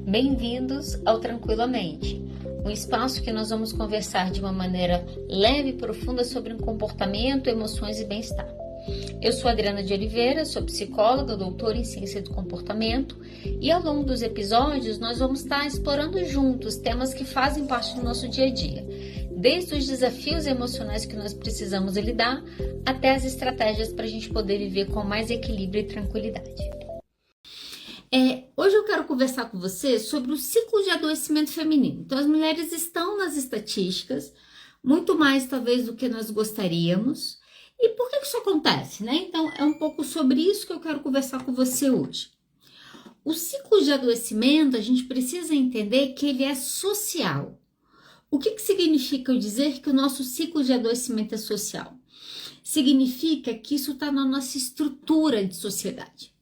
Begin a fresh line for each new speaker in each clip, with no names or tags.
Bem-vindos ao Tranquilamente, um espaço que nós vamos conversar de uma maneira leve e profunda sobre comportamento, emoções e bem-estar. Eu sou Adriana de Oliveira, sou psicóloga, doutora em ciência do comportamento e ao longo dos episódios nós vamos estar explorando juntos temas que fazem parte do nosso dia a dia, desde os desafios emocionais que nós precisamos lidar até as estratégias para a gente poder viver com mais equilíbrio e tranquilidade. Hoje eu quero conversar com você sobre o ciclo de adoecimento feminino. Então, as mulheres estão nas estatísticas, muito mais talvez do que nós gostaríamos. E por que isso acontece, né? Então, é um pouco sobre isso que eu quero conversar com você hoje. O ciclo de adoecimento, a gente precisa entender que ele é social. O que significa eu dizer que o nosso ciclo de adoecimento é social? Significa que isso está na nossa estrutura de sociedade.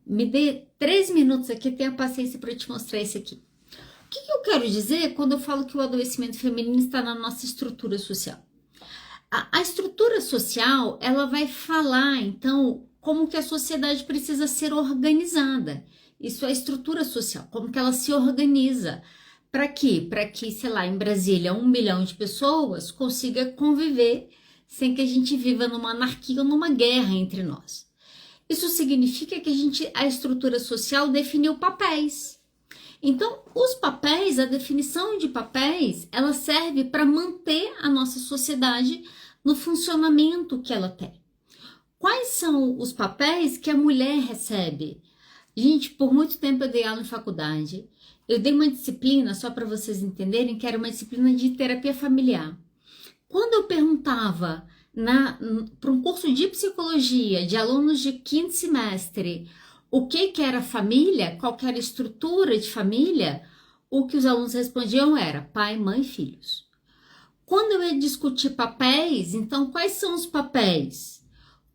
Me dê 3 minutos aqui, tenha paciência para eu te mostrar isso aqui. O que eu quero dizer quando eu falo que o adoecimento feminino está na nossa estrutura social? A estrutura social, ela vai falar, então, como que a sociedade precisa ser organizada. Isso é a estrutura social, como que ela se organiza. Para quê? Para que, sei lá, em Brasília, 1 milhão de pessoas consiga conviver sem que a gente viva numa anarquia ou numa guerra entre nós. Isso significa que a estrutura social definiu papéis. Então, os papéis, a definição de papéis, ela serve para manter a nossa sociedade no funcionamento que ela tem. Quais são os papéis que a mulher recebe? Gente, por muito tempo eu dei aula em faculdade. Eu dei uma disciplina, só para vocês entenderem, que era uma disciplina de terapia familiar. Quando eu perguntava para um curso de psicologia de alunos de 5º semestre o que era família, qual que era a estrutura de família, o que os alunos respondiam era pai, mãe e filhos. Quando eu ia discutir papéis, então quais são os papéis?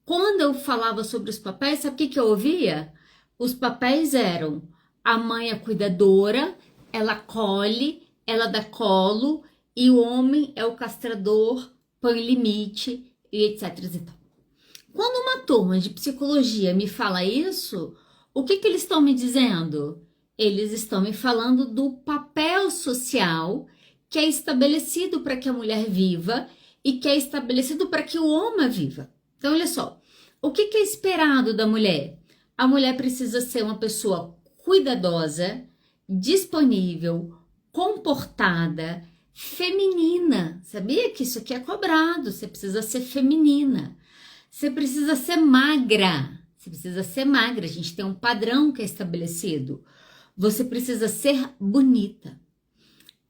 Quando eu falava sobre os papéis, sabe o que eu ouvia? Os papéis eram a mãe é cuidadora, ela acolhe, ela dá colo e o homem é o castrador, põe limite e etc. Quando uma turma de psicologia me fala isso, o que eles estão me dizendo? Eles estão me falando do papel social que é estabelecido para que a mulher viva e que é estabelecido para que o homem viva. Então, olha só, o que é esperado da mulher? A mulher precisa ser uma pessoa cuidadosa, disponível, comportada, feminina. Sabia que isso aqui é cobrado? Você precisa ser feminina. Você precisa ser magra. Você precisa ser magra. A gente tem um padrão que é estabelecido. Você precisa ser bonita.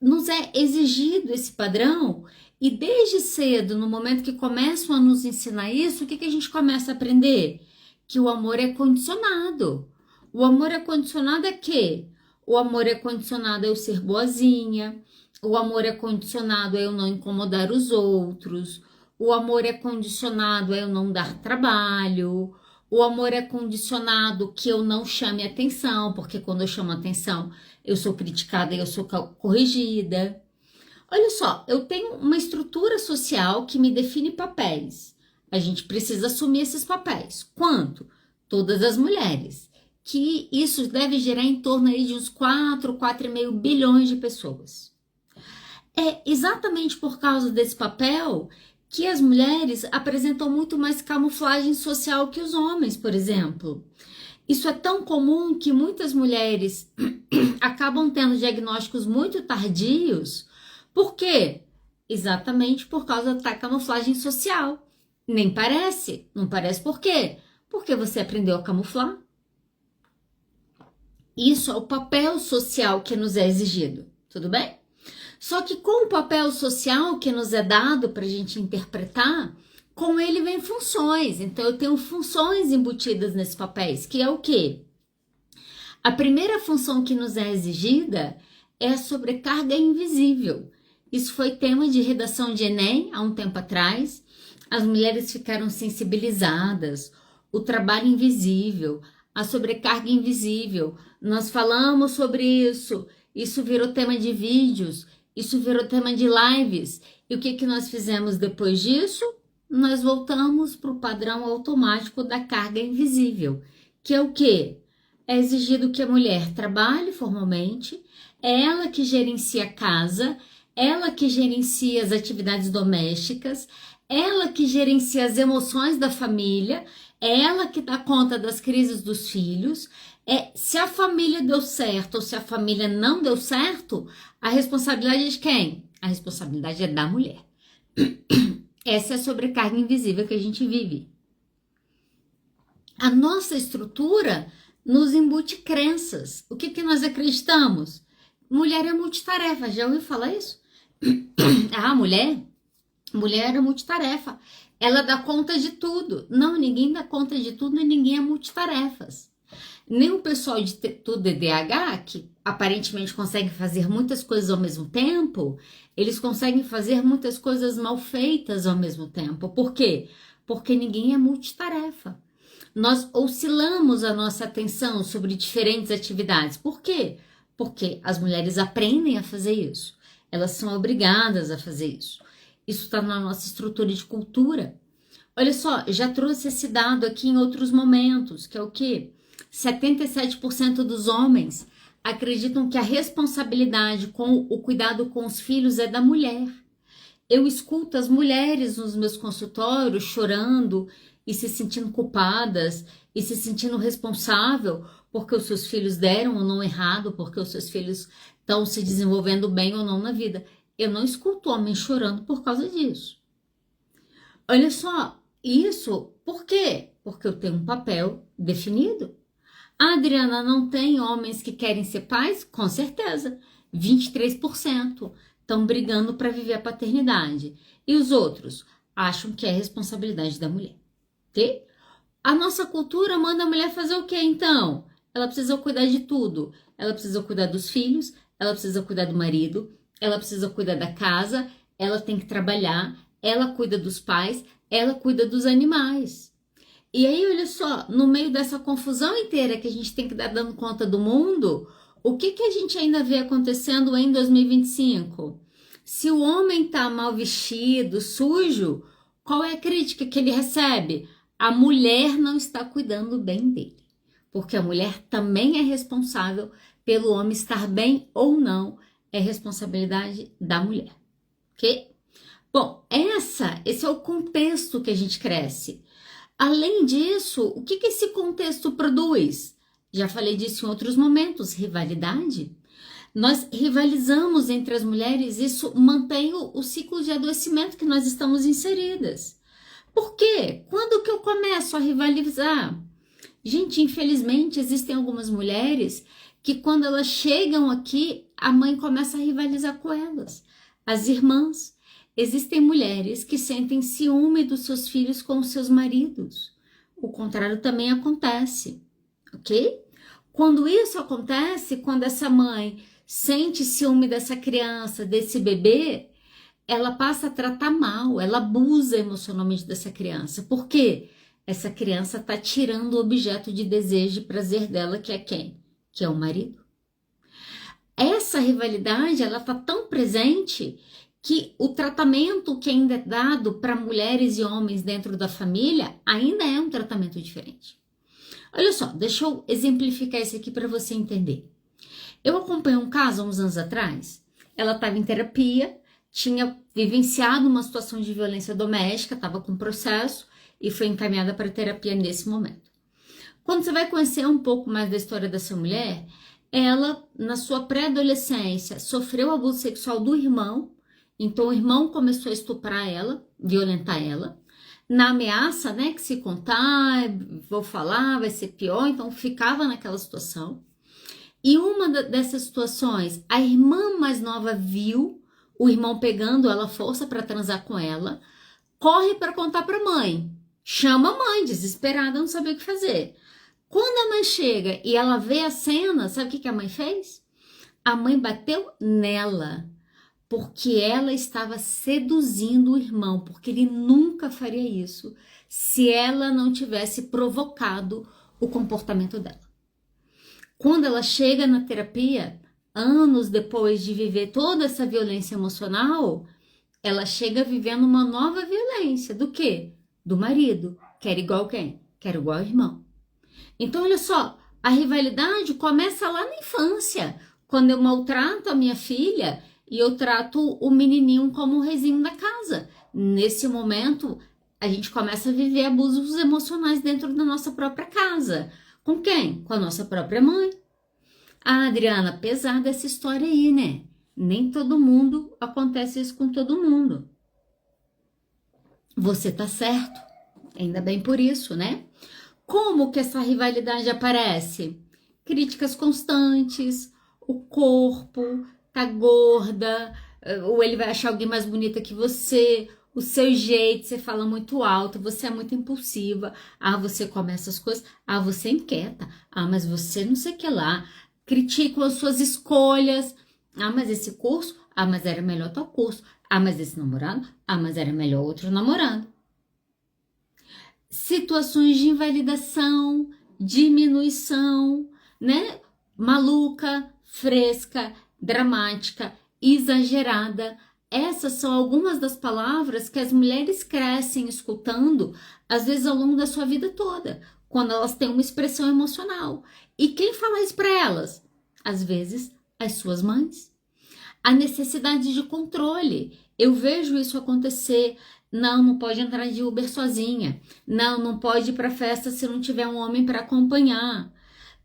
Nos é exigido esse padrão e desde cedo, no momento que começam a nos ensinar isso, o que a gente começa a aprender? Que o amor é condicionado. O amor é condicionado a quê? O amor é condicionado a eu ser boazinha. O amor é condicionado a eu não incomodar os outros. O amor é condicionado a eu não dar trabalho. O amor é condicionado que eu não chame atenção, porque quando eu chamo atenção, eu sou criticada e eu sou corrigida. Olha só, eu tenho uma estrutura social que me define papéis. A gente precisa assumir esses papéis. Quanto? Todas as mulheres. Que isso deve gerar em torno aí de uns 4,5 bilhões de pessoas. É exatamente por causa desse papel que as mulheres apresentam muito mais camuflagem social que os homens, por exemplo. Isso é tão comum que muitas mulheres acabam tendo diagnósticos muito tardios. Por quê? Exatamente por causa da camuflagem social. Nem parece. Não parece por quê? Porque você aprendeu a camuflar. Isso é o papel social que nos é exigido. Tudo bem? Só que com o papel social que nos é dado para a gente interpretar, com ele vem funções. Então, eu tenho funções embutidas nesses papéis, que é o quê? A primeira função que nos é exigida é a sobrecarga invisível. Isso foi tema de redação de Enem há um tempo atrás. As mulheres ficaram sensibilizadas. O trabalho invisível, a sobrecarga invisível. Nós falamos sobre isso. Isso virou tema de vídeos. Isso virou tema de lives. E o que nós fizemos depois disso? Nós voltamos para o padrão automático da carga invisível. Que é o quê? é exigido que a mulher trabalhe formalmente, é ela que gerencia a casa, ela que gerencia as atividades domésticas, ela que gerencia as emoções da família, é ela que dá conta das crises dos filhos. Se a família deu certo ou se a família não deu certo, a responsabilidade é de quem? A responsabilidade é da mulher. Essa é a sobrecarga invisível que a gente vive. A nossa estrutura nos embute crenças. O que nós acreditamos? Mulher é multitarefa. Já ouviu falar isso? Mulher é multitarefa. Ela dá conta de tudo. Não, ninguém dá conta de tudo e ninguém é multitarefas. Nem o pessoal de TDAH, que aparentemente consegue fazer muitas coisas ao mesmo tempo, eles conseguem fazer muitas coisas mal feitas ao mesmo tempo. Por quê? Porque ninguém é multitarefa. Nós oscilamos a nossa atenção sobre diferentes atividades. Por quê? Porque as mulheres aprendem a fazer isso. Elas são obrigadas a fazer isso. Isso está na nossa estrutura de cultura. Olha só, já trouxe esse dado aqui em outros momentos, que é o quê? 77% dos homens acreditam que a responsabilidade com o cuidado com os filhos é da mulher. Eu escuto as mulheres nos meus consultórios chorando e se sentindo culpadas e se sentindo responsável porque os seus filhos deram ou não errado, porque os seus filhos estão se desenvolvendo bem ou não na vida. Eu não escuto homens chorando por causa disso. Olha só, isso por quê? Porque eu tenho um papel definido. Adriana, não tem homens que querem ser pais? Com certeza. 23% estão brigando para viver a paternidade. E os outros acham que é responsabilidade da mulher. Ok? A nossa cultura manda a mulher fazer o quê, então? Ela precisa cuidar de tudo. Ela precisa cuidar dos filhos, ela precisa cuidar do marido, ela precisa cuidar da casa, ela tem que trabalhar, ela cuida dos pais, ela cuida dos animais. E aí, olha só, no meio dessa confusão inteira que a gente tem que dar dando conta do mundo, o que a gente ainda vê acontecendo em 2025? Se o homem tá mal vestido, sujo, qual é a crítica que ele recebe? A mulher não está cuidando bem dele. Porque a mulher também é responsável pelo homem estar bem ou não. É responsabilidade da mulher. Ok? Bom, esse é o contexto que a gente cresce. Além disso, o que esse contexto produz? Já falei disso em outros momentos, rivalidade. Nós rivalizamos entre as mulheres, isso mantém o ciclo de adoecimento que nós estamos inseridas. Por quê? Quando que eu começo a rivalizar? Gente, infelizmente, existem algumas mulheres que quando elas chegam aqui, a mãe começa a rivalizar com elas. As irmãs. Existem mulheres que sentem ciúme dos seus filhos com os seus maridos. O contrário também acontece, ok? Quando isso acontece, quando essa mãe sente ciúme dessa criança, desse bebê, ela passa a tratar mal, ela abusa emocionalmente dessa criança. Por quê? Essa criança está tirando o objeto de desejo e prazer dela, que é quem? Que é o marido. Essa rivalidade, ela está tão presente que o tratamento que ainda é dado para mulheres e homens dentro da família ainda é um tratamento diferente. Olha só, deixa eu exemplificar isso aqui para você entender. Eu acompanhei um caso há uns anos atrás, ela estava em terapia, tinha vivenciado uma situação de violência doméstica, estava com processo e foi encaminhada para terapia nesse momento. Quando você vai conhecer um pouco mais da história dessa mulher, ela, na sua pré-adolescência, sofreu abuso sexual do irmão. Então o irmão começou a estuprar ela, violentar ela, na ameaça, né, que se contar, vou falar, vai ser pior, então ficava naquela situação. E uma dessas situações, a irmã mais nova viu o irmão pegando ela à força para transar com ela, corre para contar para a mãe, chama a mãe, desesperada, não sabia o que fazer. Quando a mãe chega e ela vê a cena, sabe o que a mãe fez? A mãe bateu nela, porque ela estava seduzindo o irmão, porque ele nunca faria isso se ela não tivesse provocado o comportamento dela. Quando ela chega na terapia, anos depois de viver toda essa violência emocional, ela chega vivendo uma nova violência. Do quê? Do marido. Quer igual quem? Quer igual ao irmão. Então, olha só, A rivalidade começa lá na infância, quando eu maltrato a minha filha e eu trato o menininho como o reizinho da casa. Nesse momento, a gente começa a viver abusos emocionais dentro da nossa própria casa. Com quem? Com a nossa própria mãe. Ah, Adriana, pesada essa história aí, né? Nem todo mundo acontece isso com todo mundo. Você tá certo. Ainda bem por isso, né? Como que essa rivalidade aparece? Críticas constantes, o corpo, tá gorda, ou ele vai achar alguém mais bonita que você, o seu jeito, você fala muito alto, você é muito impulsiva, você começa as coisas, você é inquieta, mas você não sei o que lá, criticam as suas escolhas, mas esse curso, mas era melhor tal curso, mas esse namorado, mas era melhor outro namorado. Situações de invalidação, diminuição, né? Maluca, fresca, dramática, exagerada. Essas são algumas das palavras que as mulheres crescem escutando, às vezes ao longo da sua vida toda, quando elas têm uma expressão emocional. E quem fala isso para elas? Às vezes, as suas mães. A necessidade de controle. Eu vejo isso acontecer. Não pode entrar de Uber sozinha. Não pode ir para festa se não tiver um homem para acompanhar.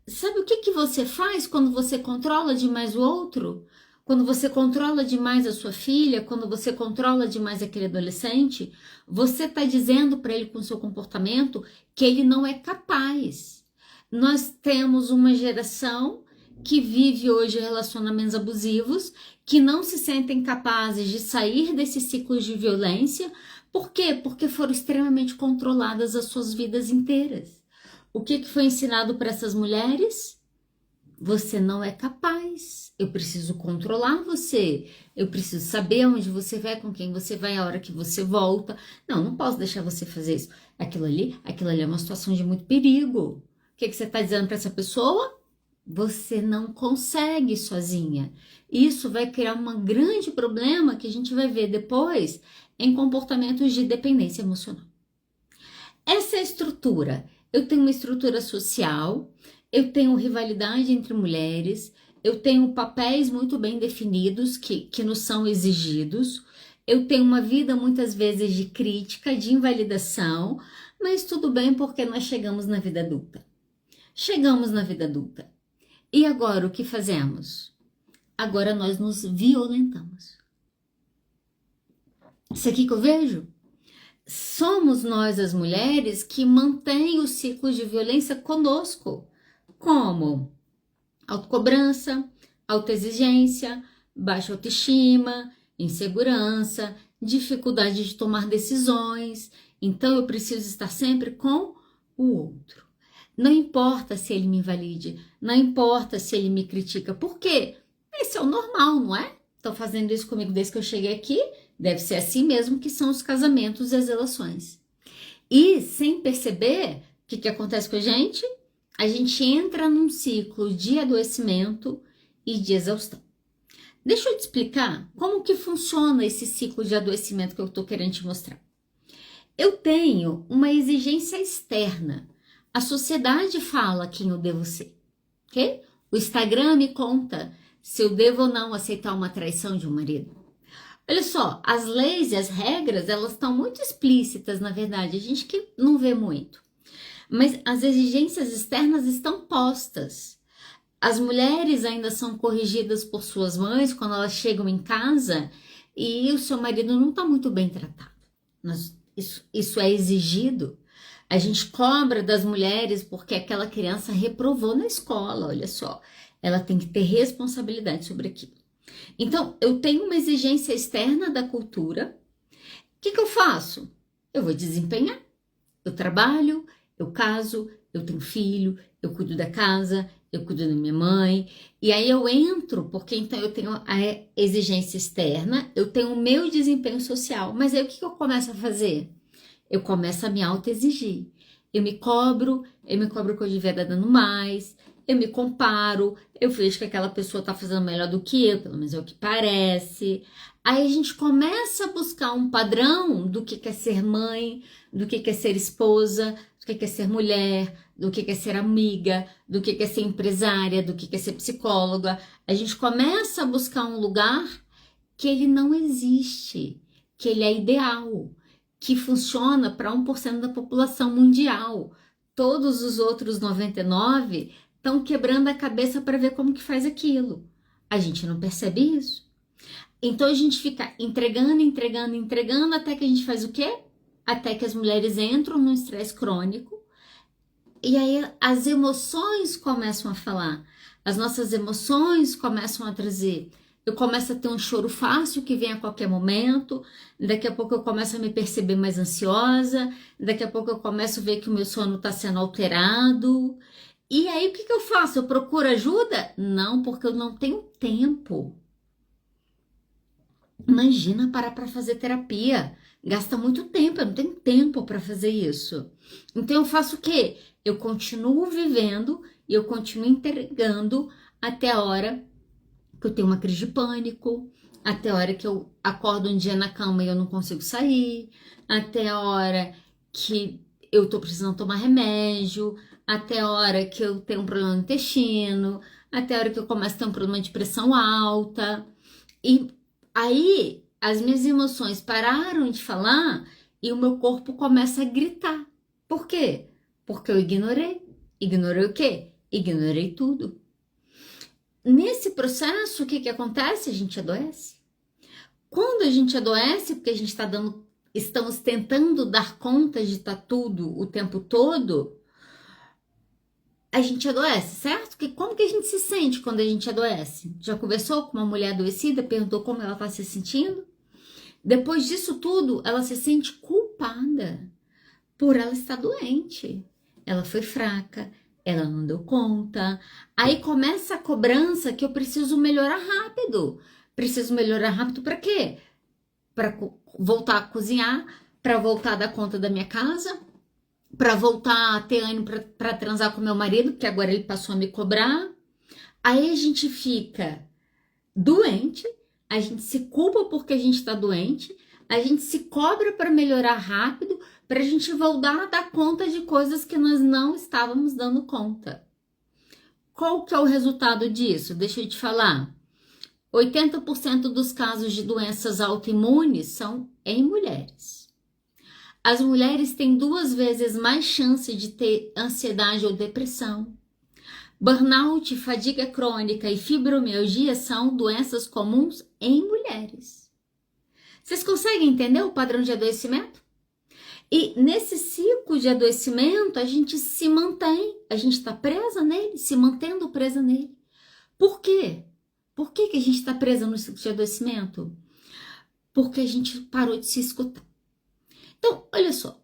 Sabe o que você faz quando você controla demais o outro? Quando você controla demais a sua filha, quando você controla demais aquele adolescente, você está dizendo para ele com seu comportamento que ele não é capaz. Nós temos uma geração que vive hoje relacionamentos abusivos, que não se sentem capazes de sair desses ciclos de violência. Por quê? Porque foram extremamente controladas as suas vidas inteiras. O que foi ensinado para essas mulheres? Você não é capaz. Eu preciso controlar você. Eu preciso saber onde você vai, com quem você vai, a hora que você volta. Não posso deixar você fazer isso. Aquilo ali é uma situação de muito perigo. O que você está dizendo para essa pessoa? Você não consegue sozinha. Isso vai criar um grande problema que a gente vai ver depois em comportamentos de dependência emocional. Essa é a estrutura. Eu tenho uma estrutura social, eu tenho rivalidade entre mulheres, eu tenho papéis muito bem definidos que nos são exigidos, eu tenho uma vida muitas vezes de crítica, de invalidação, mas tudo bem porque nós chegamos na vida adulta. Chegamos na vida adulta. E agora o que fazemos? Agora nós nos violentamos. Isso aqui que eu vejo? Somos nós as mulheres que mantêm o ciclo de violência conosco. Como? Autocobrança, autoexigência, baixa autoestima, insegurança, dificuldade de tomar decisões. Então eu preciso estar sempre com o outro. Não importa se ele me invalide, não importa se ele me critica. Por quê? Esse é o normal, não é? Estão fazendo isso comigo desde que eu cheguei aqui. Deve ser assim mesmo que são os casamentos e as relações. E sem perceber, o que acontece com a gente? A gente entra num ciclo de adoecimento e de exaustão. Deixa eu te explicar como que funciona esse ciclo de adoecimento que eu estou querendo te mostrar. Eu tenho uma exigência externa. A sociedade fala quem eu devo ser, ok? O Instagram me conta se eu devo ou não aceitar uma traição de um marido. Olha só, as leis e as regras, elas estão muito explícitas, na verdade, a gente que não vê muito. Mas as exigências externas estão postas. As mulheres ainda são corrigidas por suas mães quando elas chegam em casa e o seu marido não está muito bem tratado. Isso é exigido. A gente cobra das mulheres porque aquela criança reprovou na escola, olha só. Ela tem que ter responsabilidade sobre aquilo. Então, eu tenho uma exigência externa da cultura. O que eu faço? Eu vou desempenhar. Eu trabalho, eu caso, eu tenho filho, eu cuido da casa, eu cuido da minha mãe. E aí eu entro, porque então eu tenho a exigência externa, eu tenho o meu desempenho social. Mas aí o que eu começo a fazer? Eu começo a me autoexigir. Eu me cobro que eu devia estar dando mais, eu me comparo, eu vejo que aquela pessoa está fazendo melhor do que eu, pelo menos é o que parece. Aí a gente começa a buscar um padrão do que é ser mãe, do que é ser esposa, do que é ser mulher, do que é ser amiga, do que é ser empresária, do que é ser psicóloga. A gente começa a buscar um lugar que ele não existe, que ele é ideal, que funciona para 1% da população mundial. Todos os outros 99% estão quebrando a cabeça para ver como que faz aquilo. A gente não percebe isso. Então a gente fica entregando, até que a gente faz o quê? Até que as mulheres entram num estresse crônico e aí as emoções começam a falar. As nossas emoções começam a trazer. Eu começo a ter um choro fácil que vem a qualquer momento, daqui a pouco eu começo a me perceber mais ansiosa, daqui a pouco eu começo a ver que o meu sono está sendo alterado. E aí o que eu faço? Eu procuro ajuda? Não, porque eu não tenho tempo. Imagina parar para fazer terapia. Gasta muito tempo, eu não tenho tempo para fazer isso. Então eu faço o quê? Eu continuo vivendo e eu continuo entregando até a hora que eu tenho uma crise de pânico, até a hora que eu acordo um dia na cama e eu não consigo sair, até a hora que eu tô precisando tomar remédio, até a hora que eu tenho um problema no intestino, até a hora que eu começo a ter um problema de pressão alta. E aí as minhas emoções pararam de falar e o meu corpo começa a gritar. Por quê? Porque eu ignorei. Ignorei o quê? Ignorei tudo. Nesse processo, o que acontece? A gente adoece. Quando a gente adoece, porque a gente estamos tentando dar conta de estar tudo o tempo todo, a gente adoece, certo? Como que a gente se sente quando a gente adoece? Já conversou com uma mulher adoecida, perguntou como ela está se sentindo? Depois disso tudo, ela se sente culpada por ela estar doente. Ela foi fraca, ela não deu conta. Aí começa a cobrança que eu preciso melhorar rápido. Preciso melhorar rápido para quê? Para voltar a cozinhar, para voltar a dar conta da minha casa, para voltar a ter ânimo para transar com meu marido, porque agora ele passou a me cobrar. Aí a gente fica doente, a gente se culpa porque a gente está doente, a gente se cobra para melhorar rápido, para a gente voltar a dar conta de coisas que nós não estávamos dando conta. Qual que é o resultado disso? Deixa eu te falar. 80% dos casos de doenças autoimunes são em mulheres. As mulheres têm 2 vezes mais chance de ter ansiedade ou depressão. Burnout, fadiga crônica e fibromialgia são doenças comuns em mulheres. Vocês conseguem entender o padrão de adoecimento? E nesse ciclo de adoecimento, a gente se mantém, a gente está presa nele, se mantendo presa nele. Por quê? Por que a gente está presa no ciclo de adoecimento? Porque a gente parou de se escutar. Então, olha só,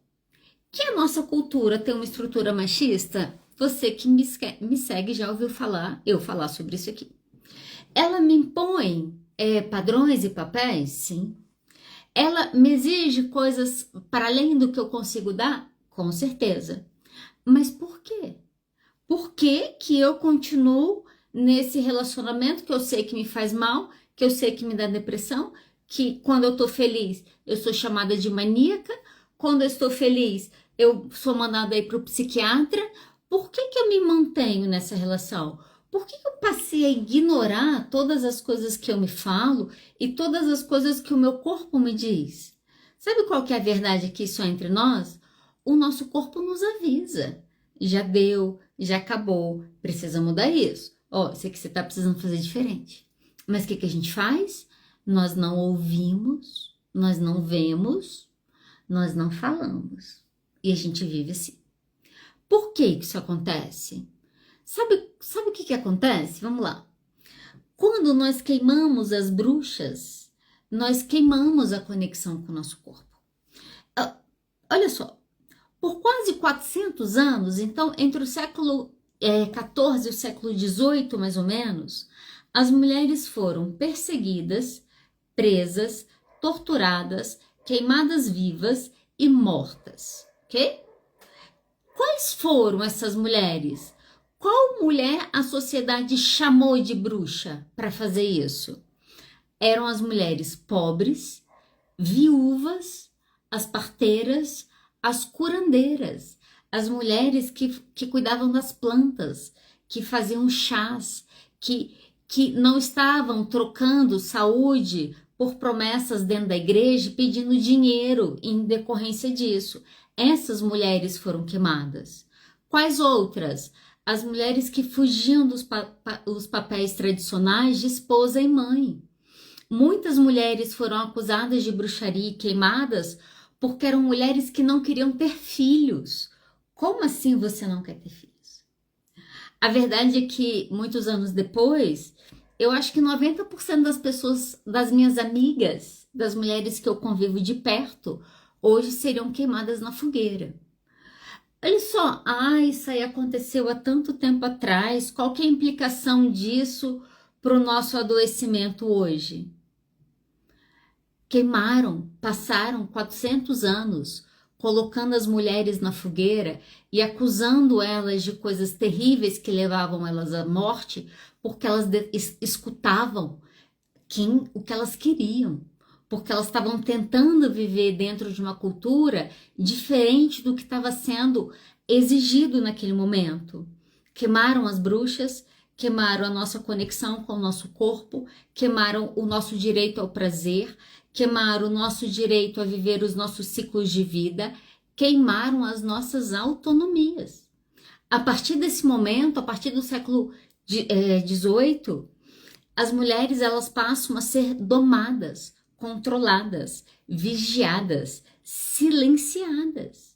que a nossa cultura tem uma estrutura machista, você que me segue já ouviu eu falar sobre isso aqui. Ela me impõe padrões e papéis? Sim. Ela me exige coisas para além do que eu consigo dar? Com certeza. Mas por quê? Por que eu continuo nesse relacionamento que eu sei que me faz mal, que eu sei que me dá depressão, que quando eu tô feliz eu sou chamada de maníaca, quando eu estou feliz eu sou mandada aí pro psiquiatra? Por que eu me mantenho nessa relação? Por que eu passei a ignorar todas as coisas que eu me falo e todas as coisas que o meu corpo me diz? Sabe qual que é a verdade aqui só entre nós? O nosso corpo nos avisa. Já deu, já acabou, precisa mudar isso. Ó, sei que você tá precisando fazer diferente. Mas o que a gente faz? Nós não ouvimos, nós não vemos, nós não falamos. E a gente vive assim. Por que isso acontece? Sabe o que acontece? Vamos lá. Quando nós queimamos as bruxas, nós queimamos a conexão com o nosso corpo. Olha só, por quase 400 anos, então entre o século XIV e o século XVIII, mais ou menos, as mulheres foram perseguidas, presas, torturadas, queimadas vivas e mortas, ok? Quais foram essas mulheres? Qual mulher a sociedade chamou de bruxa para fazer isso? Eram as mulheres pobres, viúvas, as parteiras, as curandeiras. as mulheres que cuidavam das plantas, que faziam chás, que não estavam trocando saúde por promessas dentro da igreja, pedindo dinheiro em decorrência disso. Essas mulheres foram queimadas. Quais outras? As mulheres que fugiam dos os papéis tradicionais de esposa e mãe. Muitas mulheres foram acusadas de bruxaria e queimadas porque eram mulheres que não queriam ter filhos. Como assim você não quer ter filhos? A verdade é que, muitos anos depois, eu acho que 90% das pessoas, das minhas amigas, das mulheres que eu convivo de perto, hoje seriam queimadas na fogueira. Olha só, isso aí aconteceu há tanto tempo atrás, qual que é a implicação disso para o nosso adoecimento hoje? Queimaram, passaram 400 anos colocando as mulheres na fogueira e acusando elas de coisas terríveis que levavam elas à morte, porque elas escutavam o que elas queriam, porque elas estavam tentando viver dentro de uma cultura diferente do que estava sendo exigido naquele momento. Queimaram as bruxas, queimaram a nossa conexão com o nosso corpo, queimaram o nosso direito ao prazer, queimaram o nosso direito a viver os nossos ciclos de vida, queimaram as nossas autonomias. A partir desse momento, a partir do século XVIII, as mulheres elas passam a ser domadas, controladas, vigiadas, silenciadas.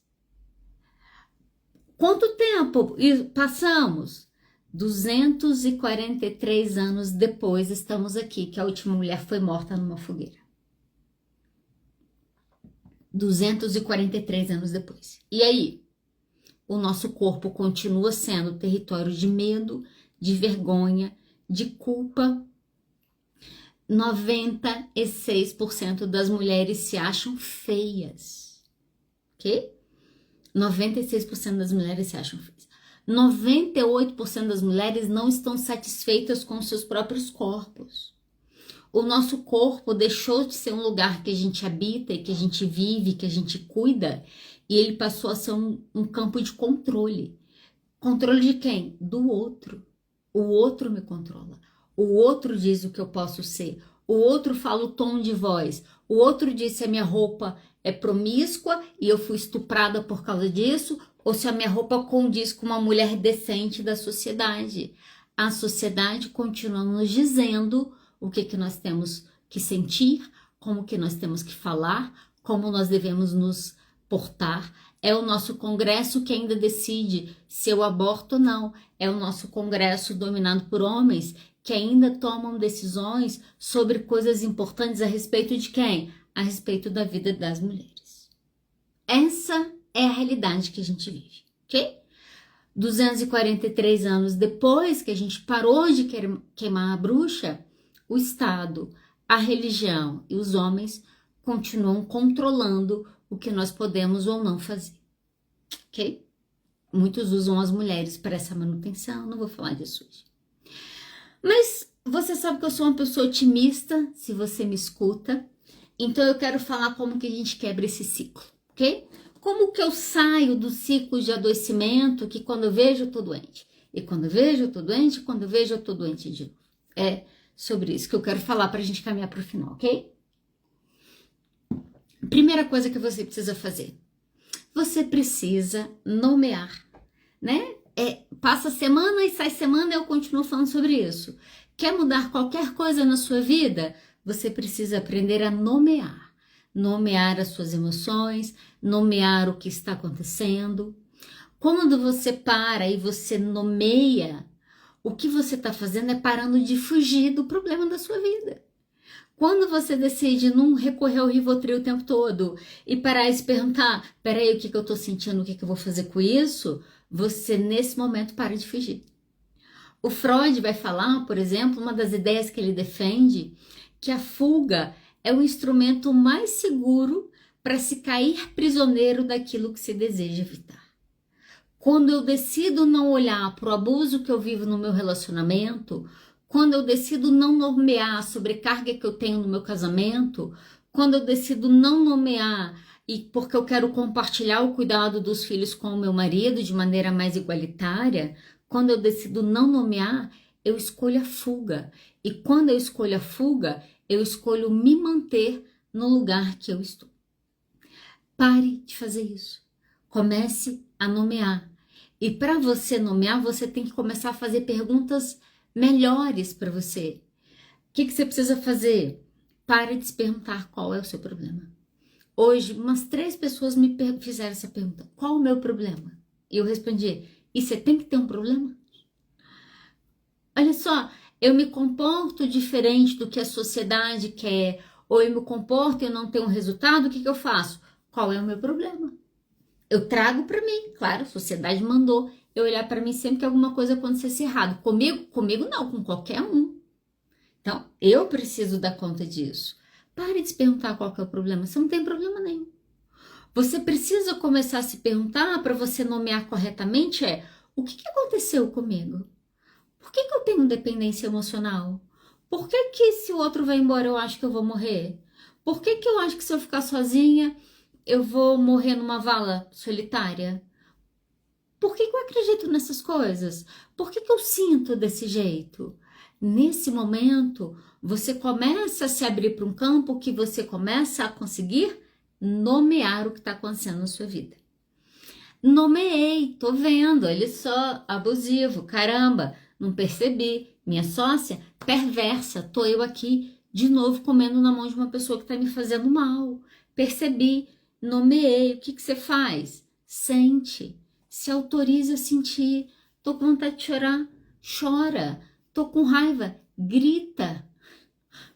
Quanto tempo passamos? 243 anos depois estamos aqui, que a última mulher foi morta numa fogueira. 243 anos depois. E aí? O nosso corpo continua sendo território de medo, de vergonha, de culpa. 96% das mulheres se acham feias. Ok? 96% das mulheres se acham feias. 98% das mulheres não estão satisfeitas com seus próprios corpos. O nosso corpo deixou de ser um lugar que a gente habita e que a gente vive, que a gente cuida, e ele passou a ser um campo de controle. Controle de quem? Do outro. O outro me controla. O outro diz o que eu posso ser. O outro fala o tom de voz. O outro diz se a minha roupa é promíscua e eu fui estuprada por causa disso, ou se a minha roupa condiz com uma mulher decente da sociedade. A sociedade continua nos dizendo o que nós temos que sentir, como que nós temos que falar, como nós devemos nos portar. É o nosso Congresso que ainda decide se eu aborto ou não. É o nosso Congresso dominado por homens que ainda tomam decisões sobre coisas importantes a respeito de quem? A respeito da vida das mulheres. Essa é a realidade que a gente vive, ok? 243 anos depois que a gente parou de queimar a bruxa, o Estado, a religião e os homens continuam controlando o que nós podemos ou não fazer, ok? Muitos usam as mulheres para essa manutenção, não vou falar disso hoje. Mas você sabe que eu sou uma pessoa otimista, se você me escuta, então eu quero falar como que a gente quebra esse ciclo, ok? Como que eu saio do ciclo de adoecimento que quando eu vejo eu tô doente, e quando eu vejo eu tô doente, quando eu vejo eu tô doente de novo. É sobre isso que eu quero falar para a gente caminhar para o final, ok? Primeira coisa que você precisa fazer. Você precisa nomear, né? Passa semana e sai semana eu continuo falando sobre isso. Quer mudar qualquer coisa na sua vida? Você precisa aprender a nomear. Nomear as suas emoções, nomear o que está acontecendo. Quando você para e você nomeia, o que você está fazendo é parando de fugir do problema da sua vida. Quando você decide não recorrer ao Rivotril o tempo todo e parar e se perguntar, peraí, o que eu estou sentindo, o que eu vou fazer com isso? Você, nesse momento, para de fugir. O Freud vai falar, por exemplo, uma das ideias que ele defende, que a fuga é o instrumento mais seguro para se cair prisioneiro daquilo que se deseja evitar. Quando eu decido não olhar para o abuso que eu vivo no meu relacionamento, quando eu decido não nomear a sobrecarga que eu tenho no meu casamento, quando eu decido não nomear e porque eu quero compartilhar o cuidado dos filhos com o meu marido de maneira mais igualitária, quando eu decido não nomear, eu escolho a fuga. E quando eu escolho a fuga, eu escolho me manter no lugar que eu estou. Pare de fazer isso. Comece a nomear. E para você nomear, você tem que começar a fazer perguntas melhores para você. O que você precisa fazer? Pare de se perguntar qual é o seu problema. Hoje, umas 3 pessoas me fizeram essa pergunta. Qual o meu problema? E eu respondi, e você tem que ter um problema? Olha só, eu me comporto diferente do que a sociedade quer, ou eu me comporto e eu não tenho um resultado, o que eu faço? Qual é o meu problema? Eu trago para mim, claro, a sociedade mandou eu olhar para mim sempre que alguma coisa acontecesse errado. Comigo não, com qualquer um. Então, eu preciso dar conta disso. Pare de se perguntar qual que é o problema, você não tem problema nenhum. Você precisa começar a se perguntar para você nomear corretamente o que aconteceu comigo? Por que eu tenho dependência emocional? Por que se o outro vai embora eu acho que eu vou morrer? Por que eu acho que se eu ficar sozinha eu vou morrer numa vala solitária? Por que eu acredito nessas coisas? Por que eu sinto desse jeito? Nesse momento, você começa a se abrir para um campo que você começa a conseguir nomear o que está acontecendo na sua vida. Nomeei, tô vendo, ele só abusivo, caramba, não percebi. Minha sócia, perversa, tô eu aqui de novo comendo na mão de uma pessoa que tá me fazendo mal. Percebi, nomeei, o que você faz? Sente, se autoriza a sentir. Tô com vontade de chorar, chora. Tô com raiva, grita.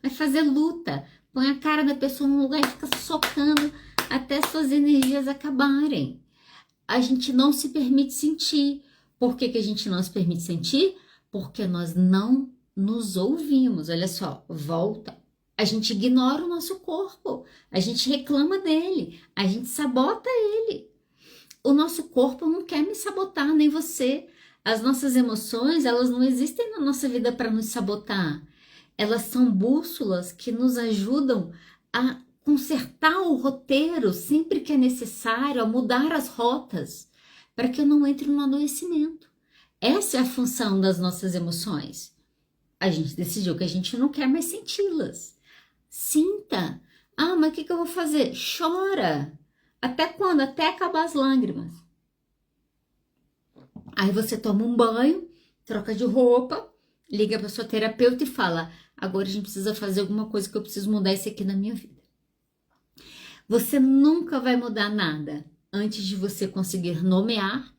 Vai fazer luta, põe a cara da pessoa num lugar e fica socando até suas energias acabarem. A gente não se permite sentir. Por que a gente não se permite sentir? Porque nós não nos ouvimos. Olha só, volta. A gente ignora o nosso corpo. A gente reclama dele. A gente sabota ele. O nosso corpo não quer me sabotar, nem você. As nossas emoções, elas não existem na nossa vida para nos sabotar. Elas são bússolas que nos ajudam a consertar o roteiro sempre que é necessário, a mudar as rotas, para que eu não entre no adoecimento. Essa é a função das nossas emoções. A gente decidiu que a gente não quer mais senti-las. Sinta. Ah, mas o que eu vou fazer? Chora. Até quando? Até acabar as lágrimas. Aí você toma um banho, troca de roupa, liga para sua terapeuta e fala, agora a gente precisa fazer alguma coisa que eu preciso mudar isso aqui na minha vida. Você nunca vai mudar nada antes de você conseguir nomear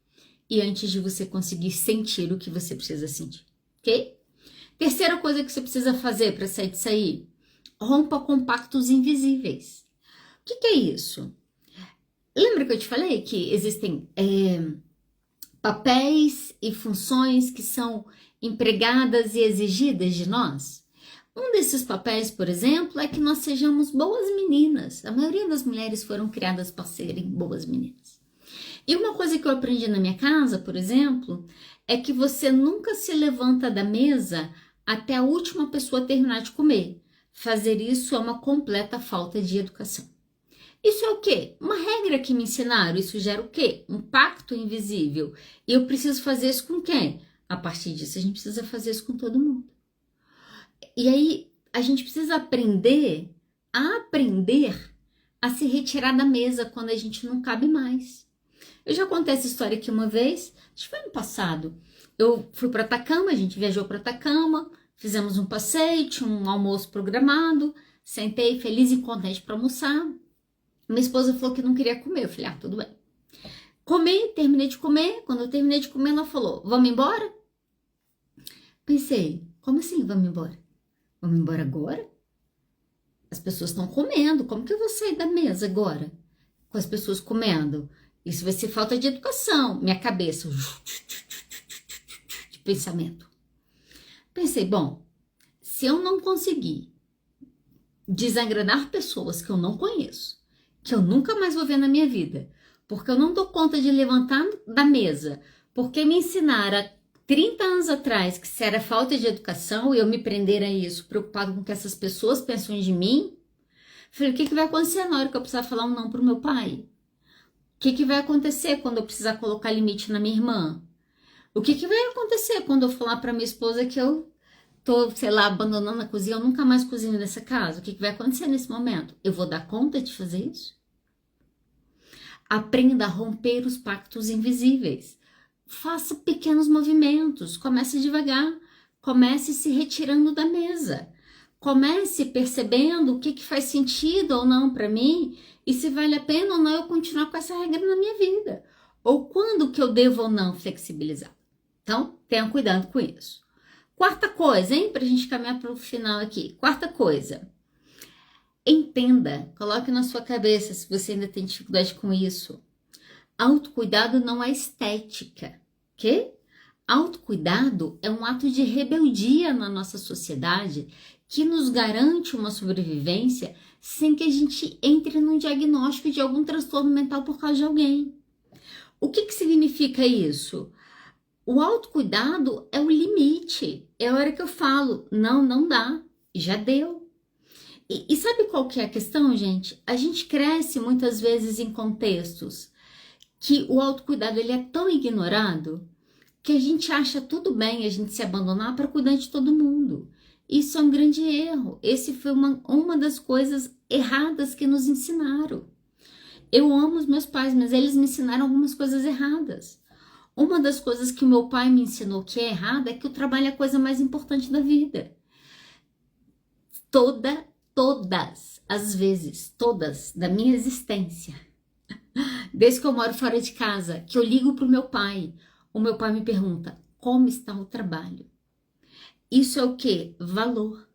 e antes de você conseguir sentir o que você precisa sentir, ok? Terceira coisa que você precisa fazer para sair disso aí, rompa com pactos invisíveis. O que é isso? Lembra que eu te falei que existem papéis e funções que são empregadas e exigidas de nós? Um desses papéis, por exemplo, é que nós sejamos boas meninas. A maioria das mulheres foram criadas para serem boas meninas. E uma coisa que eu aprendi na minha casa, por exemplo, é que você nunca se levanta da mesa até a última pessoa terminar de comer. Fazer isso é uma completa falta de educação. Isso é o quê? Uma regra que me ensinaram. Isso gera o quê? Um pacto invisível. E eu preciso fazer isso com quem? A partir disso, a gente precisa fazer isso com todo mundo. E aí, a gente precisa aprender a se retirar da mesa quando a gente não cabe mais. Eu já contei essa história aqui uma vez, acho que foi ano passado. Eu fui para Atacama, a gente viajou para Atacama, fizemos um passeio, tinha um almoço programado, sentei feliz e contente para almoçar. Minha esposa falou que não queria comer, eu falei, tudo bem. Comi, terminei de comer, quando eu terminei de comer, ela falou, vamos embora? Pensei, como assim vamos embora? Vamos embora agora? As pessoas estão comendo, como que eu vou sair da mesa agora? Com as pessoas comendo? Isso vai ser falta de educação. Minha cabeça, de pensamento. Pensei, bom, se eu não conseguir desagradar pessoas que eu não conheço, que eu nunca mais vou ver na minha vida, porque eu não dou conta de levantar da mesa, porque me ensinaram 30 anos atrás que isso era falta de educação e eu me prender a isso, preocupado com o que essas pessoas pensam de mim, Falei, o que vai acontecer na hora que eu precisar falar um não pro meu pai? O que vai acontecer quando eu precisar colocar limite na minha irmã? O que vai acontecer quando eu falar pra minha esposa que eu tô, sei lá, abandonando a cozinha, eu nunca mais cozinho nessa casa? O que vai acontecer nesse momento? Eu vou dar conta de fazer isso? Aprenda a romper os pactos invisíveis. Faça pequenos movimentos, comece devagar, comece se retirando da mesa. Comece percebendo o que faz sentido ou não para mim e se vale a pena ou não eu continuar com essa regra na minha vida. Ou quando que eu devo ou não flexibilizar. Então, tenha cuidado com isso. Quarta coisa, hein? Pra gente caminhar para o final aqui. Quarta coisa. Entenda, coloque na sua cabeça se você ainda tem dificuldade com isso. Autocuidado não é estética, ok? Autocuidado é um ato de rebeldia na nossa sociedade que nos garante uma sobrevivência sem que a gente entre num diagnóstico de algum transtorno mental por causa de alguém. O que significa isso? O autocuidado é o limite, é a hora que eu falo, não dá, já deu. E sabe qual que é a questão, gente? A gente cresce muitas vezes em contextos que o autocuidado ele é tão ignorado que a gente acha tudo bem a gente se abandonar para cuidar de todo mundo. Isso é um grande erro. Esse foi uma das coisas erradas que nos ensinaram. Eu amo os meus pais, mas eles me ensinaram algumas coisas erradas. Uma das coisas que o meu pai me ensinou que é errada é que o trabalho é a coisa mais importante da vida. Todas as vezes, todas da minha existência, desde que eu moro fora de casa, que eu ligo pro meu pai, o meu pai me pergunta, como está o trabalho? Isso é o quê? Valor.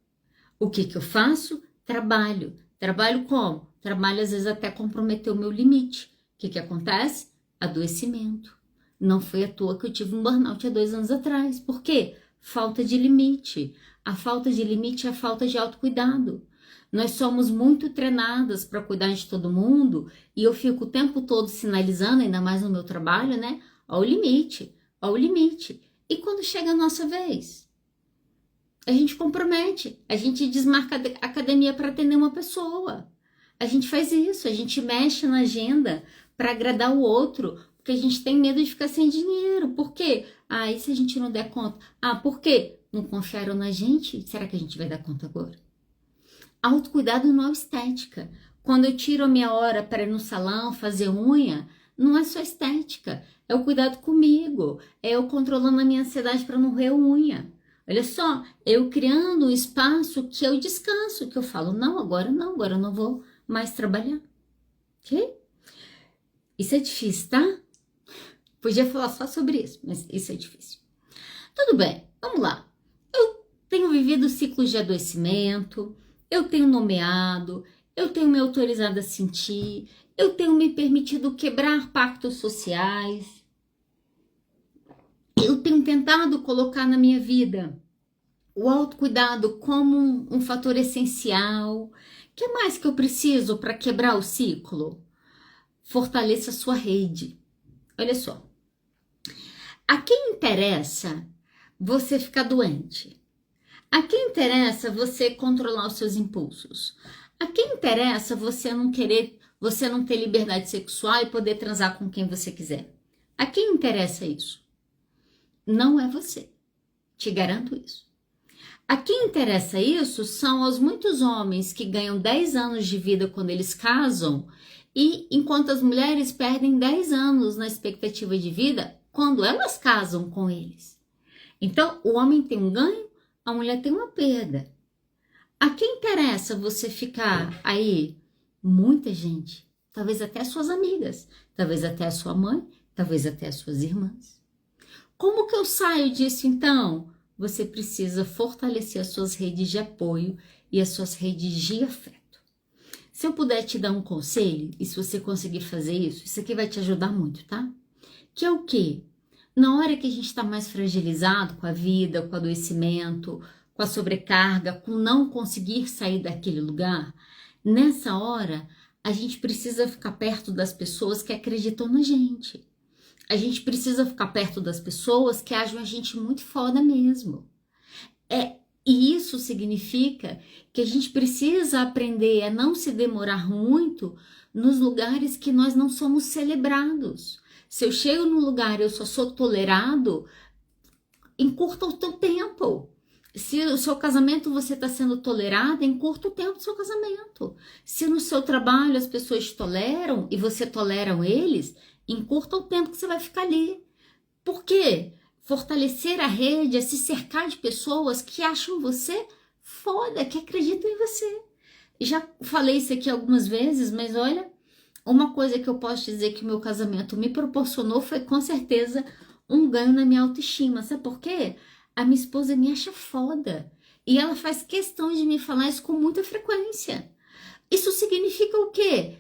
O que eu faço? Trabalho. Trabalho como? Trabalho às vezes até comprometer o meu limite. O que acontece? Adoecimento. Não foi à toa que eu tive um burnout há 2 anos atrás. Por quê? Falta de limite. A falta de limite é a falta de autocuidado. Nós somos muito treinadas para cuidar de todo mundo e eu fico o tempo todo sinalizando, ainda mais no meu trabalho, né? Ao limite, ao limite. E quando chega a nossa vez? A gente compromete, a gente desmarca a academia para atender uma pessoa. A gente faz isso, a gente mexe na agenda para agradar o outro, porque a gente tem medo de ficar sem dinheiro. Por quê? Ah, e se a gente não der conta? Ah, por quê? Não confiaram na gente? Será que a gente vai dar conta agora? Autocuidado não é estética. Quando eu tiro a minha hora para ir no salão, fazer unha, não é só estética. É o cuidado comigo. É eu controlando a minha ansiedade para não roer unha. Olha só, eu criando um espaço que eu descanso, que eu falo, não, agora eu não vou mais trabalhar. Ok? Isso é difícil, tá? Podia falar só sobre isso, mas isso é difícil. Tudo bem, vamos lá. Eu tenho vivido ciclos de adoecimento, eu tenho nomeado, eu tenho me autorizado a sentir, eu tenho me permitido quebrar pactos sociais, eu tenho tentado colocar na minha vida o autocuidado como um fator essencial. O que mais que eu preciso para quebrar o ciclo? Fortaleça a sua rede. Olha só. A quem interessa você ficar doente? A quem interessa você controlar os seus impulsos? A quem interessa você não ter liberdade sexual e poder transar com quem você quiser? A quem interessa isso? Não é você. Te garanto isso. A quem interessa isso são aos muitos homens que ganham 10 anos de vida quando eles casam e enquanto as mulheres perdem 10 anos na expectativa de vida quando elas casam com eles. Então, o homem tem um ganho, a mulher tem uma perda. A quem interessa você ficar aí? Muita gente. Talvez até suas amigas, talvez até a sua mãe, talvez até as suas irmãs. Como que eu saio disso então? Você precisa fortalecer as suas redes de apoio e as suas redes de afeto. Se eu puder te dar um conselho, e se você conseguir fazer isso aqui vai te ajudar muito, tá? Que é o quê? Na hora que a gente está mais fragilizado com a vida, com o adoecimento, com a sobrecarga, com não conseguir sair daquele lugar, nessa hora a gente precisa ficar perto das pessoas que acreditam na gente. A gente precisa ficar perto das pessoas que acham a gente muito foda mesmo. E isso significa que a gente precisa aprender a não se demorar muito nos lugares que nós não somos celebrados. Se eu chego num lugar e eu só sou tolerado, encurta o teu tempo. Se o seu casamento você está sendo tolerado, encurta o tempo do seu casamento. Se no seu trabalho as pessoas te toleram e você tolera eles, encurta o tempo que você vai ficar ali. Por quê? Fortalecer a rede é se cercar de pessoas que acham você foda, que acreditam em você. Já falei isso aqui algumas vezes, mas olha, uma coisa que eu posso dizer que o meu casamento me proporcionou foi com certeza um ganho na minha autoestima. Sabe por quê? A minha esposa me acha foda e ela faz questão de me falar isso com muita frequência. Isso significa o quê?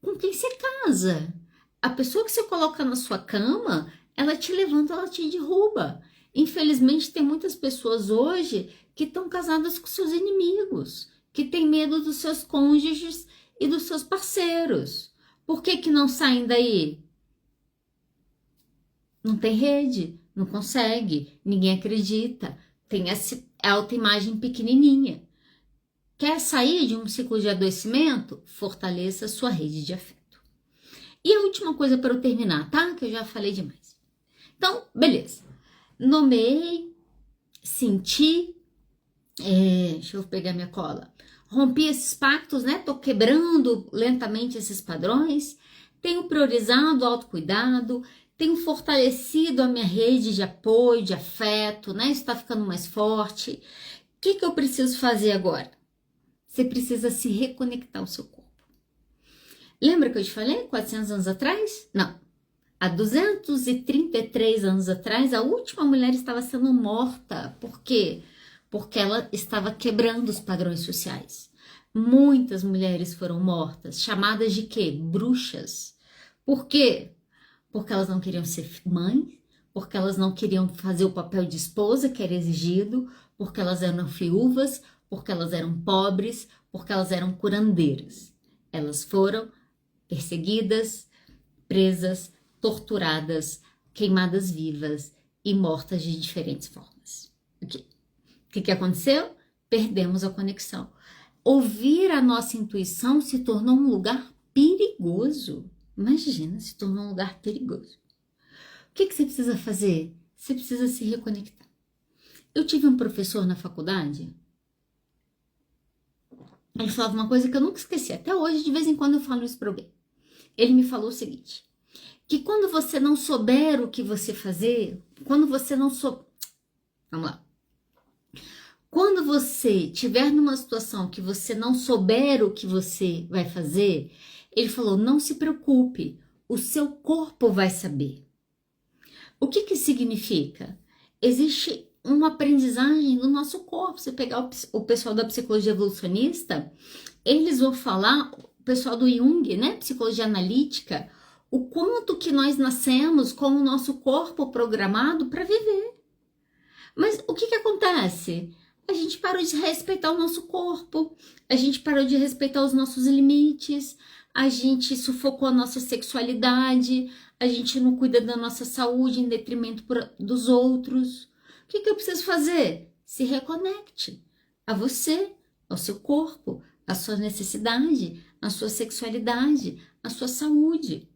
Com quem você casa. A pessoa que você coloca na sua cama, ela te levanta, ela te derruba. Infelizmente, tem muitas pessoas hoje que estão casadas com seus inimigos, que têm medo dos seus cônjuges e dos seus parceiros. Por que que não saem daí? Não tem rede, não consegue, ninguém acredita, tem essa autoimagem pequenininha. Quer sair de um ciclo de adoecimento? Fortaleça a sua rede de afeto. E a última coisa para eu terminar, tá? Que eu já falei demais. Então, beleza. Nomeei, senti, deixa eu pegar minha cola. Rompi esses pactos, né? Tô quebrando lentamente esses padrões. Tenho priorizado o autocuidado. Tenho fortalecido a minha rede de apoio, de afeto, né? Isso tá ficando mais forte. O que eu preciso fazer agora? Você precisa se reconectar ao seu corpo. Lembra que eu te falei 400 anos atrás? Não. Há 233 anos atrás, a última mulher estava sendo morta. Por quê? Porque ela estava quebrando os padrões sociais. Muitas mulheres foram mortas, chamadas de quê? Bruxas. Por quê? Porque elas não queriam ser mães, porque elas não queriam fazer o papel de esposa que era exigido, porque elas eram viúvas, porque elas eram pobres, porque elas eram curandeiras. Elas foram perseguidas, presas, torturadas, queimadas vivas e mortas de diferentes formas. Okay. O que aconteceu? Perdemos a conexão. Ouvir a nossa intuição se tornou um lugar perigoso. Imagina, se tornou um lugar perigoso. O que você precisa fazer? Você precisa se reconectar. Eu tive um professor na faculdade, ele falava uma coisa que eu nunca esqueci, até hoje, de vez em quando eu falo isso para alguém. Ele me falou o seguinte, que quando você não souber o que você fazer, quando você não Vamos lá. Quando você estiver numa situação que você não souber o que você vai fazer, ele falou, não se preocupe, o seu corpo vai saber. O que significa? Existe uma aprendizagem do nosso corpo. Você pegar o pessoal da psicologia evolucionista, eles vão falar, o pessoal do Jung, né, psicologia analítica, o quanto que nós nascemos com o nosso corpo programado para viver. Mas o que acontece? A gente parou de respeitar o nosso corpo, a gente parou de respeitar os nossos limites, a gente sufocou a nossa sexualidade, a gente não cuida da nossa saúde em detrimento dos outros. O que eu preciso fazer? Se reconecte a você, ao seu corpo, à sua necessidade, à sua sexualidade, à sua saúde.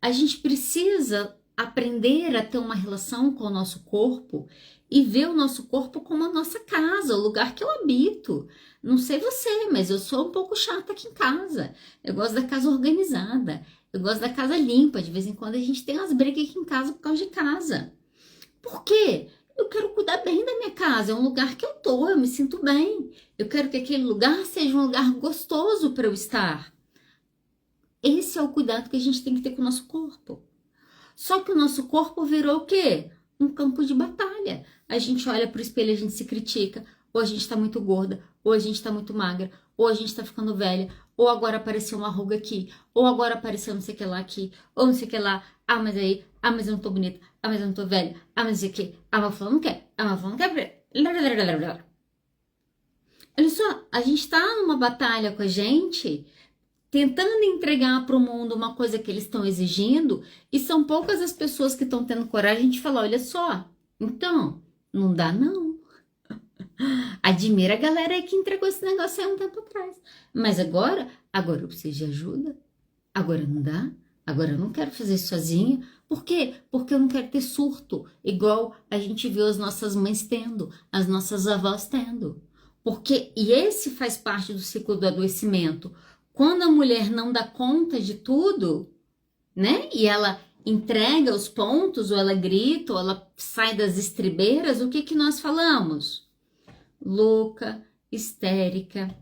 A gente precisa aprender a ter uma relação com o nosso corpo e ver o nosso corpo como a nossa casa, o lugar que eu habito. Não sei você, mas eu sou um pouco chata aqui em casa. Eu gosto da casa organizada, eu gosto da casa limpa. De vez em quando a gente tem umas brigas aqui em casa por causa de casa. Por quê? Eu quero cuidar bem da minha casa, é um lugar que eu me sinto bem. Eu quero que aquele lugar seja um lugar gostoso para eu estar. Esse é o cuidado que a gente tem que ter com o nosso corpo. Só que o nosso corpo virou o quê? Um campo de batalha. A gente olha pro espelho, a gente se critica, ou a gente tá muito gorda, ou a gente tá muito magra, ou a gente tá ficando velha, ou agora apareceu uma ruga aqui, ou agora apareceu não sei o que lá aqui, ou não sei o que lá, mas eu não tô bonita, mas eu não tô velha, mas não sei o que, mas fulano não quer, mas fulano não quer. Olha só, a gente tá numa batalha com a gente, tentando entregar para o mundo uma coisa que eles estão exigindo, e são poucas as pessoas que estão tendo coragem de falar, olha só, então, não dá não. Admira a galera aí que entregou esse negócio aí um tempo atrás. Mas agora eu preciso de ajuda. Agora não dá. Agora eu não quero fazer isso sozinha. Por quê? Porque eu não quero ter surto, igual a gente viu as nossas mães tendo, as nossas avós tendo. E esse faz parte do ciclo do adoecimento. Quando a mulher não dá conta de tudo, né? E ela entrega os pontos, ou ela grita, ou ela sai das estribeiras, o que que nós falamos? Louca, histérica,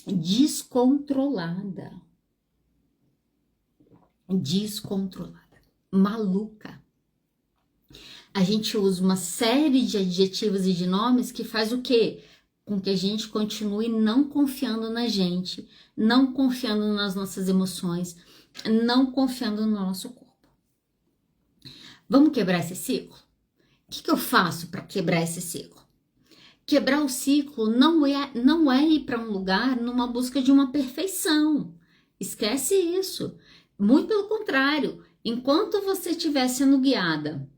descontrolada, maluca. A gente usa uma série de adjetivos e de nomes que faz o quê? Com que a gente continue não confiando na gente, não confiando nas nossas emoções, não confiando no nosso corpo. Vamos quebrar esse ciclo? O que eu faço para quebrar esse ciclo? Quebrar o ciclo não é ir para um lugar numa busca de uma perfeição. Esquece isso. Muito pelo contrário. Enquanto você estiver sendo guiada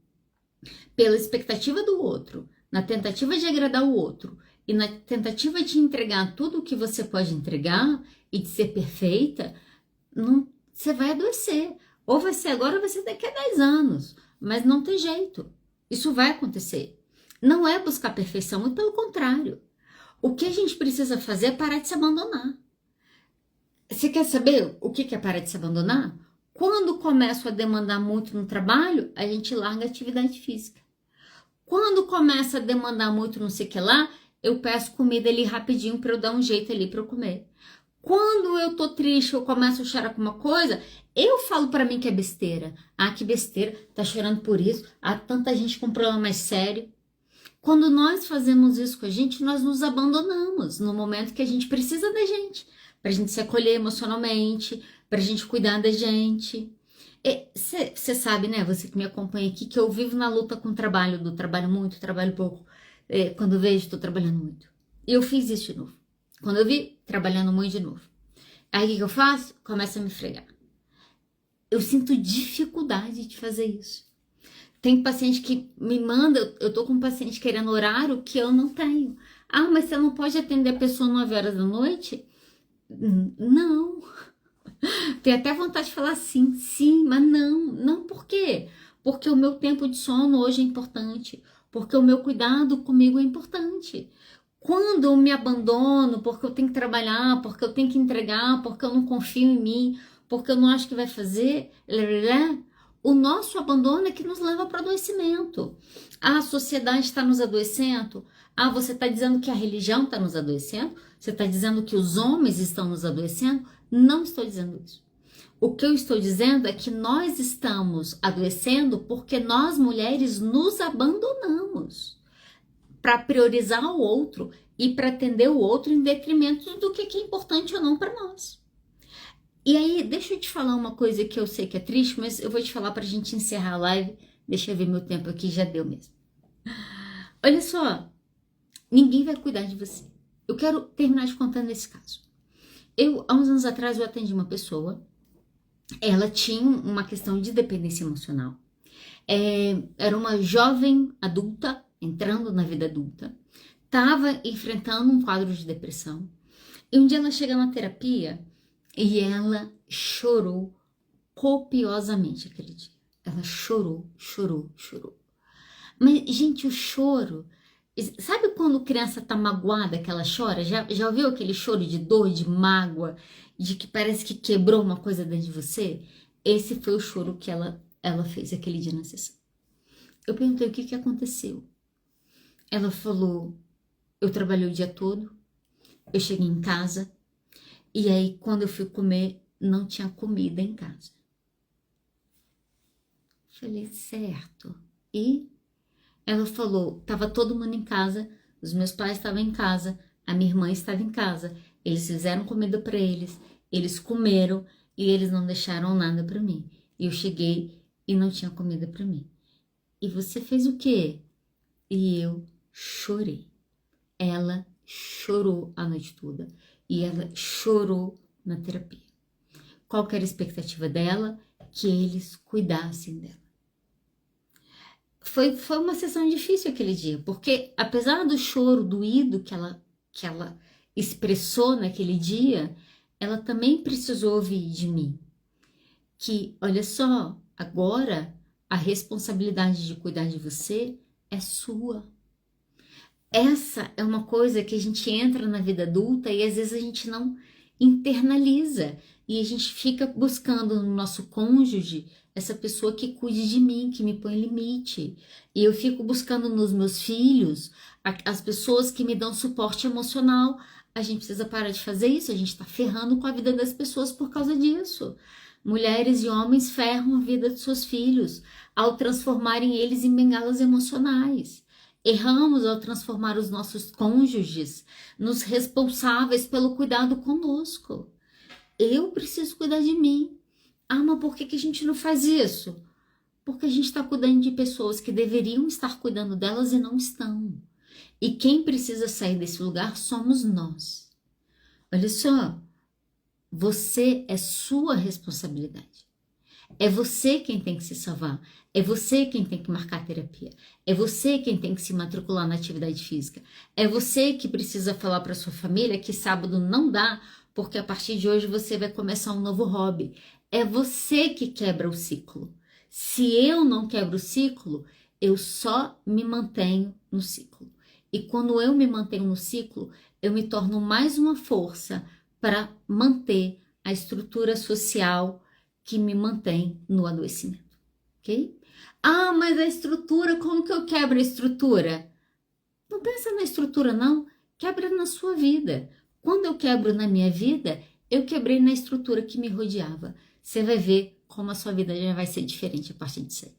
pela expectativa do outro, na tentativa de agradar o outro e na tentativa de entregar tudo o que você pode entregar e de ser perfeita, você vai adoecer. Ou vai ser agora ou vai ser daqui a 10 anos. Mas não tem jeito. Isso vai acontecer. Não é buscar perfeição, muito pelo contrário. O que a gente precisa fazer é parar de se abandonar. Você quer saber o que é parar de se abandonar? Quando começo a demandar muito no trabalho, a gente larga a atividade física. Quando começa a demandar muito não sei o que lá, eu peço comida ali rapidinho para eu dar um jeito ali para eu comer. Quando eu tô triste, eu começo a chorar com uma coisa, eu falo para mim que é besteira. Ah, que besteira, tá chorando por isso. Ah, tanta gente com problema mais sério. Quando nós fazemos isso com a gente, nós nos abandonamos no momento que a gente precisa da gente, pra gente se acolher emocionalmente, pra gente cuidar da gente. Você sabe, né, você que me acompanha aqui, que eu vivo na luta com o trabalho, do trabalho muito, trabalho pouco. Quando eu vejo, tô trabalhando muito. E eu fiz isso de novo. Quando eu vi, trabalhando muito de novo. Aí o que eu faço? Começa a me fregar. Eu sinto dificuldade de fazer isso. Tem paciente que me manda, eu tô com um paciente querendo horário que eu não tenho. Ah, mas você não pode atender a pessoa 9 horas da noite? Não. Tenho até vontade de falar sim, mas não, por quê? Porque o meu tempo de sono hoje é importante, porque o meu cuidado comigo é importante. Quando eu me abandono, porque eu tenho que trabalhar, porque eu tenho que entregar, porque eu não confio em mim, porque eu não acho que vai fazer, o nosso abandono é que nos leva para o adoecimento. A sociedade está nos adoecendo? Ah, você está dizendo que a religião está nos adoecendo? Você está dizendo que os homens estão nos adoecendo? Não estou dizendo isso. O que eu estou dizendo é que nós estamos adoecendo porque nós, mulheres, nos abandonamos para priorizar o outro e para atender o outro em detrimento do que é importante ou não para nós. E aí, deixa eu te falar uma coisa que eu sei que é triste, mas eu vou te falar pra gente encerrar a live. Deixa eu ver meu tempo aqui, já deu mesmo. Olha só, ninguém vai cuidar de você. Eu quero terminar te contando esse caso. Há uns anos atrás, eu atendi uma pessoa. Ela tinha uma questão de dependência emocional. Era uma jovem adulta, entrando na vida adulta. Estava enfrentando um quadro de depressão. E um dia ela chega na terapia e ela chorou copiosamente aquele dia. Ela chorou. Mas, gente, o choro... Sabe quando criança tá magoada que ela chora? Já ouviu aquele choro de dor, de mágoa, de que parece que quebrou uma coisa dentro de você? Esse foi o choro que ela fez aquele dia na sessão. Eu perguntei o que aconteceu. Ela falou, eu trabalhei o dia todo, eu cheguei em casa, e aí quando eu fui comer, não tinha comida em casa. Falei, certo. E ela falou, tava todo mundo em casa, os meus pais estavam em casa, a minha irmã estava em casa, eles fizeram comida para eles comeram e eles não deixaram nada para mim. E eu cheguei e não tinha comida para mim. E você fez o quê? E eu chorei. Ela chorou a noite toda e ela chorou na terapia. Qual que era a expectativa dela? Que eles cuidassem dela. Foi uma sessão difícil aquele dia, porque apesar do choro doído que ela expressou naquele dia, ela também precisou ouvir de mim que, olha só, agora a responsabilidade de cuidar de você é sua. Essa é uma coisa que a gente entra na vida adulta e às vezes a gente não internaliza e a gente fica buscando no nosso cônjuge essa pessoa que cuide de mim, que me põe limite. E eu fico buscando nos meus filhos as pessoas que me dão suporte emocional. A gente precisa parar de fazer isso, a gente está ferrando com a vida das pessoas por causa disso. Mulheres e homens ferram a vida de seus filhos ao transformarem eles em bengalas emocionais. Erramos ao transformar os nossos cônjuges nos responsáveis pelo cuidado conosco. Eu preciso cuidar de mim. Ah, mas por que a gente não faz isso? Porque a gente está cuidando de pessoas que deveriam estar cuidando delas e não estão. E quem precisa sair desse lugar somos nós. Olha só, você é sua responsabilidade. É você quem tem que se salvar. É você quem tem que marcar a terapia. É você quem tem que se matricular na atividade física. É você que precisa falar para sua família que sábado não dá, porque a partir de hoje você vai começar um novo hobby. É você que quebra o ciclo. Se eu não quebro o ciclo, eu só me mantenho no ciclo. E quando eu me mantenho no ciclo, eu me torno mais uma força para manter a estrutura social que me mantém no adoecimento, ok? Ah, mas a estrutura, como que eu quebro a estrutura? Não pensa na estrutura, não. Quebra na sua vida. Quando eu quebro na minha vida, eu quebrei na estrutura que me rodeava. Você vai ver como a sua vida já vai ser diferente a partir disso aí.